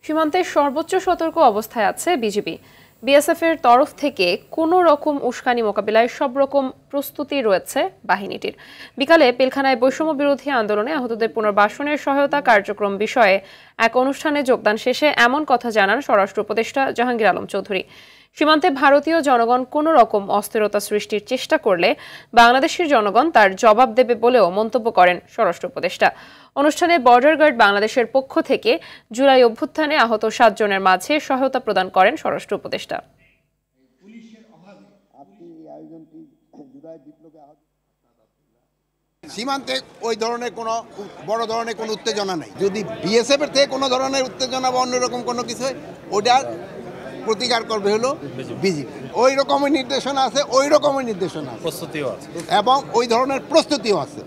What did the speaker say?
সীমান্তে সর্বোচ্চ সতর্ক অবস্থায় আছে বিজিবি। বিএসএফ এর তরফ থেকে কোনো রকম উস্কানি মোকাবিলায় সব রকম প্রস্তুতি রয়েছে বাহিনীটির। বিকালে পিলখানায় বৈষম্য বিরোধী আন্দোলনে আহতদের পুনর্বাসনের সহায়তা কার্যক্রম বিষয়ে এক অনুষ্ঠানে যোগদান শেষে এমন কথা জানান স্বরাষ্ট্র উপদেষ্টা জাহাঙ্গীর আলম চৌধুরী। সীমান্তে ভারতীয় জনগণ কোনো রকম অস্থিরতা সৃষ্টির চেষ্টা করলে বাংলাদেশের জনগণ তার জবাব দেবে বলেও মন্তব্য করেন স্বরাষ্ট্র উপদেষ্টা। অনুষ্ঠানে বর্ডার গার্ড বাংলাদেশের পক্ষ থেকে জুলাই অভ্যুত্থানে আহত 7 জনের মাঝে সহায়তা প্রদান করেন স্বরাষ্ট্র উপদেষ্টা। সীমান্তে ওই ধরনের কোনো বড় ধরনের কোনো উত্তেজনা নেই। যদি বিএসএফ এর থেকে কোনো ধরনের উত্তেজনা বা অন্যরকম কোনো কিছু হয়, ওটার প্রতিকার করবে হলো বিজিবি। ওই রকমই নির্দেশনা আছে, ওই রকমই নির্দেশনা আছে, প্রস্তুতিও আছে এবং ওই ধরনের প্রস্তুতিও আছে।